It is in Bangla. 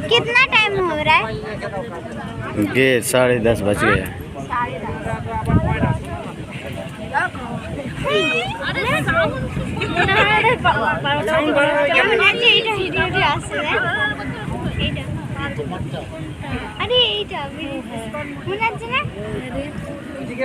कितना टाइम हो रहा है? ये 10:30 बज गए। अरे